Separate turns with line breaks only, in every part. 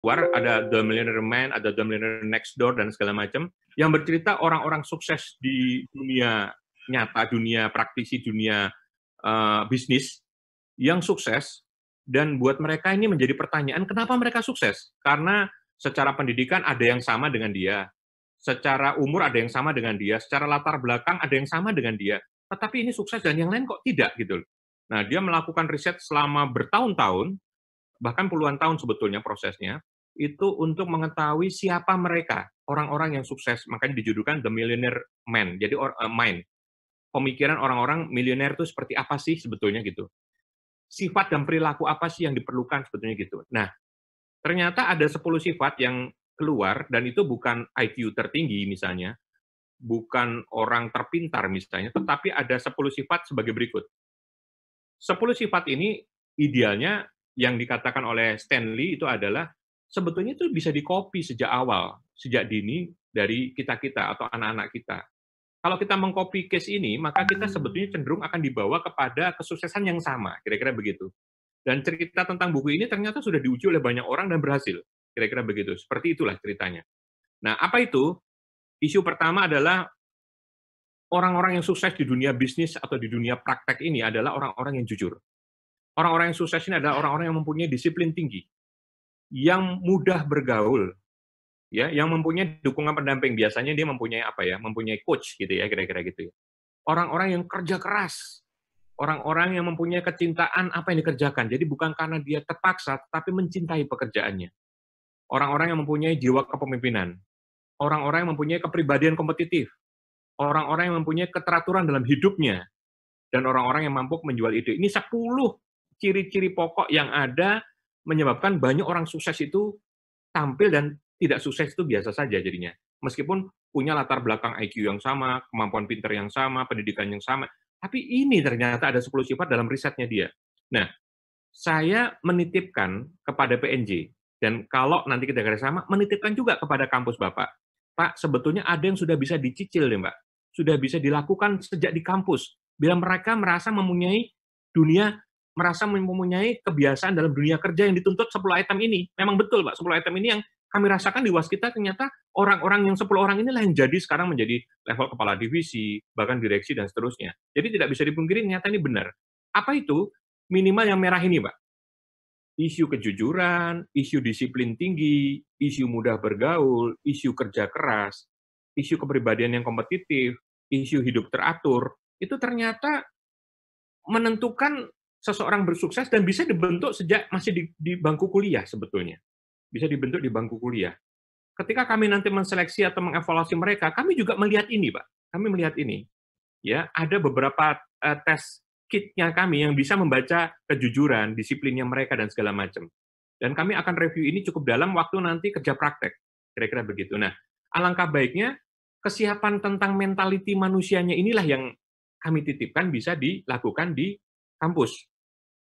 keluar ada The Millionaire Man, ada The Millionaire Next Door dan segala macam yang bercerita orang-orang sukses di dunia nyata, dunia praktisi, dunia bisnis yang sukses dan buat mereka ini menjadi pertanyaan kenapa mereka sukses? Karena secara pendidikan ada yang sama dengan dia, secara umur ada yang sama dengan dia, secara latar belakang ada yang sama dengan dia, tetapi ini sukses dan yang lain kok tidak gitu. Nah, dia melakukan riset selama bertahun-tahun, bahkan puluhan tahun sebetulnya prosesnya, itu untuk mengetahui siapa mereka, orang-orang yang sukses, makanya dijudulkan The Millionaire Man, jadi mind. Pemikiran orang-orang miliuner itu seperti apa sih sebetulnya gitu. Sifat dan perilaku apa sih yang diperlukan sebetulnya gitu. Nah, ternyata ada 10 sifat yang keluar dan itu bukan IQ tertinggi misalnya, bukan orang terpintar misalnya, tetapi ada 10 sifat sebagai berikut. 10 sifat ini idealnya yang dikatakan oleh Stanley itu adalah sebetulnya itu bisa di-copy sejak awal, sejak dini dari kita-kita atau anak-anak kita. Kalau kita meng-copy case ini, maka kita sebetulnya cenderung akan dibawa kepada kesuksesan yang sama, kira-kira begitu. Dan cerita tentang buku ini ternyata sudah diuji oleh banyak orang dan berhasil, kira-kira begitu. Seperti itulah ceritanya. Nah, apa itu? Isu pertama adalah orang-orang yang sukses di dunia bisnis atau di dunia praktek ini adalah orang-orang yang jujur. Orang-orang yang sukses ini adalah orang-orang yang mempunyai disiplin tinggi, yang mudah bergaul, ya, yang mempunyai dukungan pendamping. Biasanya dia mempunyai apa ya? Mempunyai coach gitu ya, kira-kira gitu ya. Orang-orang yang kerja keras, orang-orang yang mempunyai kecintaan apa yang dikerjakan. Jadi bukan karena dia terpaksa, tetapi mencintai pekerjaannya. Orang-orang yang mempunyai jiwa kepemimpinan, orang-orang yang mempunyai kepribadian kompetitif, orang-orang yang mempunyai keteraturan dalam hidupnya, dan orang-orang yang mampu menjual ide. Ini 10 ciri-ciri pokok yang ada menyebabkan banyak orang sukses itu tampil dan tidak sukses itu biasa saja jadinya. Meskipun punya latar belakang IQ yang sama, kemampuan pintar yang sama, pendidikan yang sama, tapi ini ternyata ada 10 sifat dalam risetnya dia. Nah, saya menitipkan kepada PNJ, dan kalau nanti kita kerjasama, menitipkan juga kepada kampus Bapak. Pak, sebetulnya ada yang sudah bisa dicicil nih, Mbak. Sudah bisa dilakukan sejak di kampus. Bila mereka merasa mempunyai kebiasaan dalam dunia kerja yang dituntut 10 item ini. Memang betul, Pak, 10 item ini yang kami rasakan di Waskita ternyata orang-orang yang 10 orang inilah yang jadi sekarang menjadi level kepala divisi, bahkan direksi dan seterusnya. Jadi tidak bisa dipungkiri ternyata ini benar. Apa itu? Minimal yang merah ini, Pak. Isu kejujuran, isu disiplin tinggi, isu mudah bergaul, isu kerja keras, isu kepribadian yang kompetitif, isu hidup teratur, itu ternyata menentukan seseorang bersukses dan bisa dibentuk sejak masih di bangku kuliah sebetulnya. Bisa dibentuk di bangku kuliah. Ketika kami nanti menseleksi atau mengevaluasi mereka, kami juga melihat ini, Pak. Kami melihat ini. Ya, ada beberapa tes kitnya kami yang bisa membaca kejujuran, disiplinnya mereka dan segala macam. Dan kami akan review ini cukup dalam waktu nanti kerja praktek. Kira-kira begitu. Nah, alangkah baiknya kesiapan tentang mentality manusianya inilah yang kami titipkan bisa dilakukan di kampus.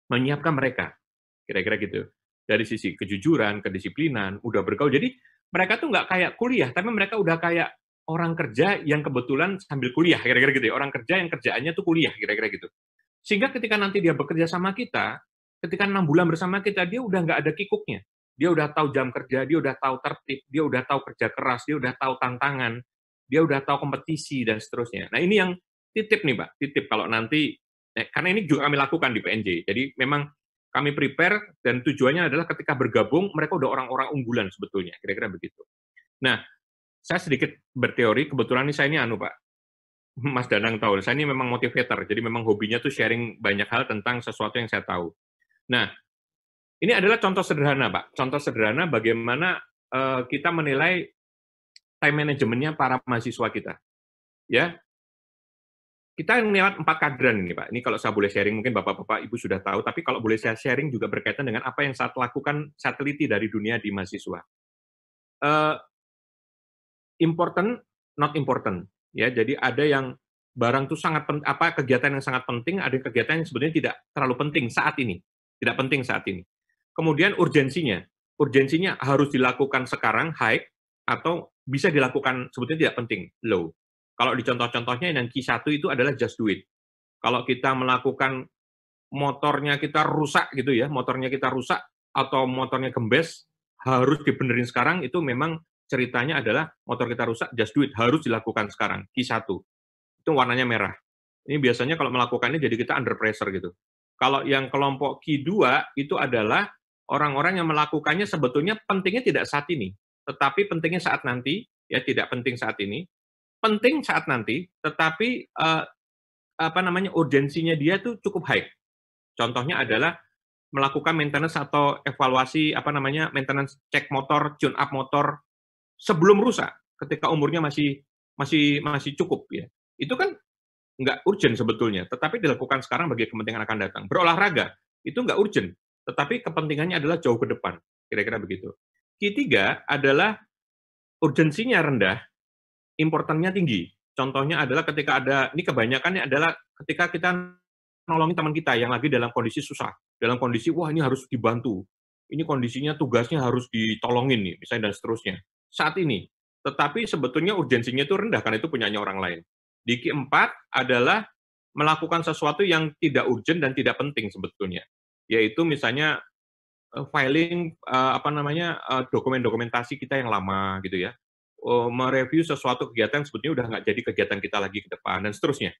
Menyiapkan mereka. Kira-kira gitu. Dari sisi kejujuran, kedisiplinan, udah bergaul. Jadi mereka tuh nggak kayak kuliah, tapi mereka udah kayak orang kerja yang kebetulan sambil kuliah, kira-kira gitu ya. Orang kerja yang kerjaannya tuh kuliah, kira-kira gitu. Sehingga ketika nanti dia bekerja sama kita, ketika 6 bulan bersama kita, dia udah nggak ada kikuknya. Dia udah tahu jam kerja, dia udah tahu tertib, dia udah tahu kerja keras, dia udah tahu tantangan, dia udah tahu kompetisi, dan seterusnya. Nah, ini yang titip nih, Pak. Titip kalau nanti, karena ini juga kami lakukan di PNJ. Jadi memang kami prepare, dan tujuannya adalah ketika bergabung, mereka udah orang-orang unggulan sebetulnya, kira-kira begitu. Nah, saya sedikit berteori, kebetulan ini saya ini Pak, Mas Danang tahu, saya ini memang motivator, jadi memang hobinya tuh sharing banyak hal tentang sesuatu yang saya tahu. Nah, ini adalah contoh sederhana, Pak. Contoh sederhana bagaimana kita menilai time manajemennya para mahasiswa kita. Ya, kita lewat 4 kadran ini, Pak. Ini kalau saya boleh sharing, mungkin Bapak-Bapak, Ibu sudah tahu, tapi kalau boleh saya sharing juga berkaitan dengan apa yang saya lakukan, saya teliti dari dunia di mahasiswa. Important, not important. Ya, jadi ada yang barang itu sangat kegiatan yang sangat penting, ada kegiatan yang sebenarnya tidak terlalu penting saat ini, tidak penting saat ini. Kemudian urgensinya harus dilakukan sekarang, high, atau bisa dilakukan sebetulnya tidak penting, low. Kalau di contoh-contohnya yang Q1 itu adalah just do it. Kalau kita melakukan motornya kita rusak gitu ya, motornya kita rusak atau motornya gembes, harus dibenerin sekarang, itu memang ceritanya adalah motor kita rusak, just do it, harus dilakukan sekarang, Q1. Itu warnanya merah. Ini biasanya kalau melakukannya jadi kita under pressure gitu. Kalau yang kelompok Q2 itu adalah orang-orang yang melakukannya sebetulnya pentingnya tidak saat ini, tetapi pentingnya saat nanti, ya tidak penting saat ini, penting saat nanti, tetapi apa namanya urgensinya dia tuh cukup high. Contohnya adalah melakukan maintenance atau evaluasi apa namanya maintenance cek motor, tune up motor sebelum rusak, ketika umurnya masih cukup ya. Itu kan nggak urgent sebetulnya, tetapi dilakukan sekarang bagi kepentingan akan datang. Berolahraga itu nggak urgent, tetapi kepentingannya adalah jauh ke depan, kira-kira begitu. Ketiga adalah urgensinya rendah, importannya tinggi. Contohnya adalah ketika ada, ini kebanyakannya adalah ketika kita nolongin teman kita yang lagi dalam kondisi susah, dalam kondisi, wah ini harus dibantu, ini kondisinya tugasnya harus ditolongin nih, misalnya dan seterusnya. Saat ini, tetapi sebetulnya urgensinya itu rendah, karena itu punyanya orang lain. Di keempat adalah melakukan sesuatu yang tidak urgent dan tidak penting sebetulnya, yaitu misalnya filing apa namanya dokumentasi kita yang lama gitu ya, mereview sesuatu kegiatan sebetulnya udah nggak jadi kegiatan kita lagi ke depan dan seterusnya.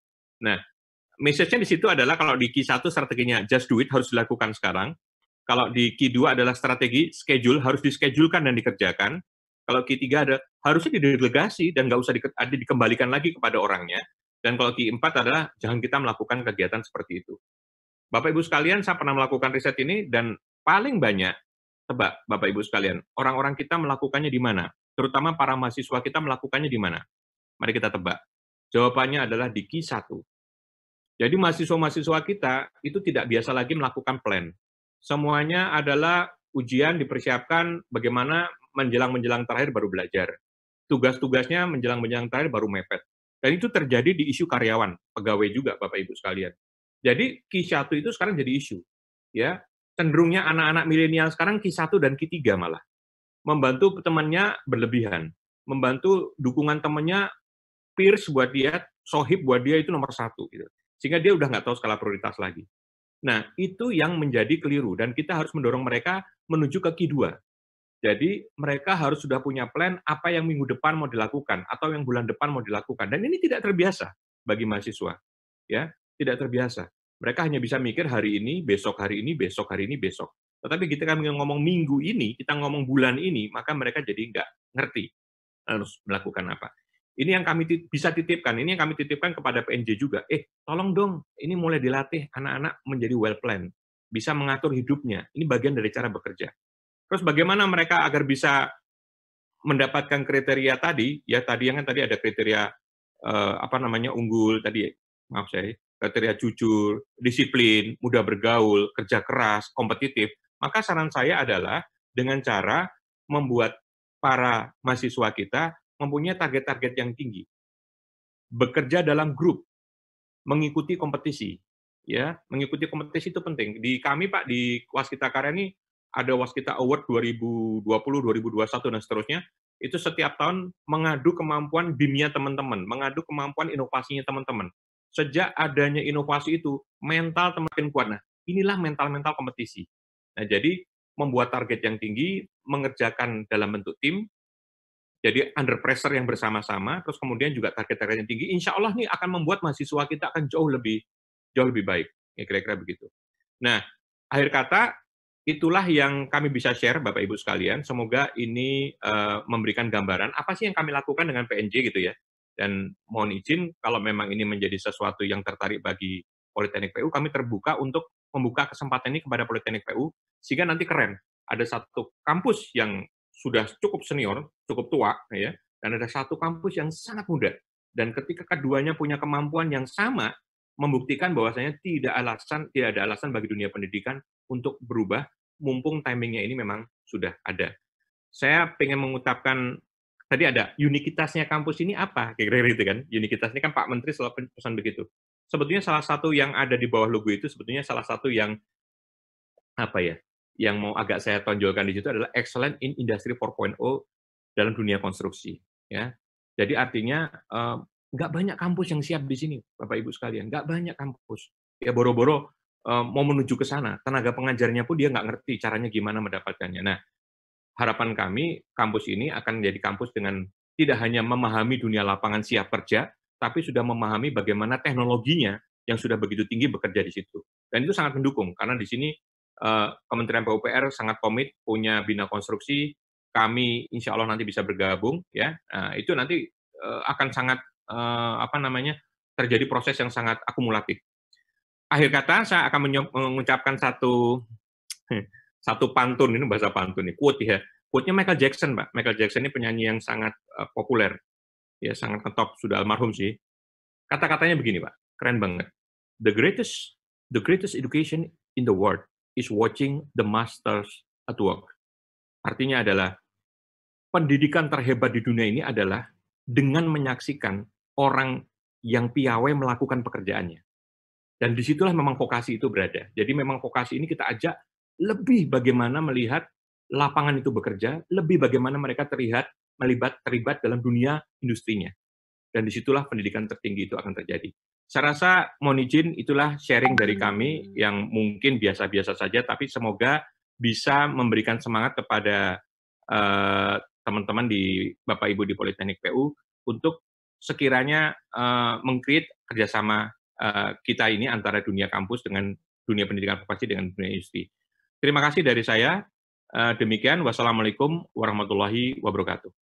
Nah, message-nya di situ adalah kalau di Q1 strateginya just do it harus dilakukan sekarang. Kalau di Q2 adalah strategi schedule harus dischedule-kan dan dikerjakan. Kalau Q3 ada harusnya didelegasi dan nggak usah dikembalikan lagi kepada orangnya. Dan kalau Q4 adalah jangan kita melakukan kegiatan seperti itu. Bapak Ibu sekalian, saya pernah melakukan riset ini dan paling banyak, tebak Bapak Ibu sekalian, orang-orang kita melakukannya di mana? Terutama para mahasiswa kita melakukannya di mana? Mari kita tebak. Jawabannya adalah di Q1. Jadi mahasiswa-mahasiswa kita itu tidak biasa lagi melakukan plan. Semuanya adalah ujian dipersiapkan bagaimana menjelang-menjelang terakhir baru belajar. Tugas-tugasnya menjelang-menjelang terakhir baru mepet. Dan itu terjadi di isu karyawan, pegawai juga Bapak Ibu sekalian. Jadi Q1 itu sekarang jadi isu. Ya, cenderungnya anak-anak milenial sekarang Q1 dan Q3 malah. Membantu temannya berlebihan. Membantu dukungan temannya, peers buat dia, sohib buat dia itu nomor satu. Gitu. Sehingga dia udah nggak tahu skala prioritas lagi. Nah, itu yang menjadi keliru. Dan kita harus mendorong mereka menuju ke Q2. Jadi, mereka harus sudah punya plan apa yang minggu depan mau dilakukan, atau yang bulan depan mau dilakukan. Dan ini tidak terbiasa bagi mahasiswa. Ya, tidak terbiasa. Mereka hanya bisa mikir hari ini, besok hari ini, besok hari ini, besok. Tetapi kita kan ngomong minggu ini, kita ngomong bulan ini, maka mereka jadi nggak ngerti harus melakukan apa. Ini yang kami bisa titipkan, ini yang kami titipkan kepada PNJ juga. Tolong dong, ini mulai dilatih anak-anak menjadi well plan, bisa mengatur hidupnya. Ini bagian dari cara bekerja. Terus bagaimana mereka agar bisa mendapatkan kriteria tadi? Ya tadi yang kan tadi ada kriteria apa namanya unggul tadi, maaf saya, kriteria jujur, disiplin, mudah bergaul, kerja keras, kompetitif. Maka saran saya adalah dengan cara membuat para mahasiswa kita mempunyai target-target yang tinggi. Bekerja dalam grup, mengikuti kompetisi. Ya, mengikuti kompetisi itu penting. Di kami Pak di Waskita Karya ini ada Waskita Award 2020, 2021 dan seterusnya. Itu setiap tahun mengadu kemampuan BIM-nya teman-teman, mengadu kemampuan inovasinya teman-teman. Sejak adanya inovasi itu, mental makin kuat. Nah, inilah mental-mental kompetisi. Nah, jadi membuat target yang tinggi, mengerjakan dalam bentuk tim, jadi under pressure yang bersama-sama, terus kemudian juga target-target yang tinggi, insya Allah nih akan membuat mahasiswa kita akan jauh lebih baik. Ya, kira-kira begitu. Nah, akhir kata, itulah yang kami bisa share, Bapak Ibu sekalian. Semoga ini memberikan gambaran apa sih yang kami lakukan dengan PNJ gitu ya. Dan mohon izin, kalau memang ini menjadi sesuatu yang tertarik bagi Politeknik PU, kami terbuka untuk membuka kesempatan ini kepada Politeknik PU, sehingga nanti keren. Ada satu kampus yang sudah cukup senior, cukup tua, ya, dan ada satu kampus yang sangat muda. Dan ketika keduanya punya kemampuan yang sama, membuktikan bahwasanya tidak ada alasan bagi dunia pendidikan untuk berubah, mumpung timingnya ini memang sudah ada. Saya pengen mengutapkan, tadi ada, unikitasnya kampus ini apa? Kira-kira itu kan, unikitas ini kan Pak Menteri selalu pesan begitu. Sebetulnya salah satu yang ada di bawah logo itu, sebetulnya salah satu yang, apa ya, yang mau agak saya tonjolkan di situ adalah excellent in industry 4.0 dalam dunia konstruksi. Ya. Jadi artinya nggak banyak kampus yang siap di sini, Bapak Ibu sekalian. Nggak banyak kampus. Ya boro-boro mau menuju ke sana. Tenaga pengajarnya pun dia nggak ngerti caranya gimana mendapatkannya. Nah, harapan kami kampus ini akan menjadi kampus dengan tidak hanya memahami dunia lapangan siap kerja, tapi sudah memahami bagaimana teknologinya yang sudah begitu tinggi bekerja di situ. Dan itu sangat mendukung, karena di sini Kementerian PUPR sangat komit punya bina konstruksi, kami insya Allah nanti bisa bergabung, ya. Nah, itu nanti akan sangat terjadi proses yang sangat akumulatif. Akhir kata, saya akan mengucapkan satu pantun, ini bahasa pantun nih, quote ya. Quote-nya Michael Jackson, Pak. Michael Jackson ini penyanyi yang sangat populer, ya sangat ngetop, sudah almarhum sih. Kata-katanya begini, Pak, keren banget. The greatest education in the world is watching the masters at work. Artinya adalah, pendidikan terhebat di dunia ini adalah dengan menyaksikan orang yang piawai melakukan pekerjaannya. Dan disitulah memang vokasi itu berada. Jadi memang vokasi ini kita ajak lebih bagaimana melihat lapangan itu bekerja, lebih bagaimana mereka terlibat dalam dunia industrinya. Dan disitulah pendidikan tertinggi itu akan terjadi. Saya rasa, mohon izin, itulah sharing dari kami yang mungkin biasa-biasa saja, tapi semoga bisa memberikan semangat kepada teman-teman di Bapak Ibu di Politeknik PU untuk sekiranya meng-create kerjasama kita ini antara dunia kampus dengan dunia pendidikan vokasi dengan dunia industri. Terima kasih dari saya. Demikian, wassalamualaikum warahmatullahi wabarakatuh.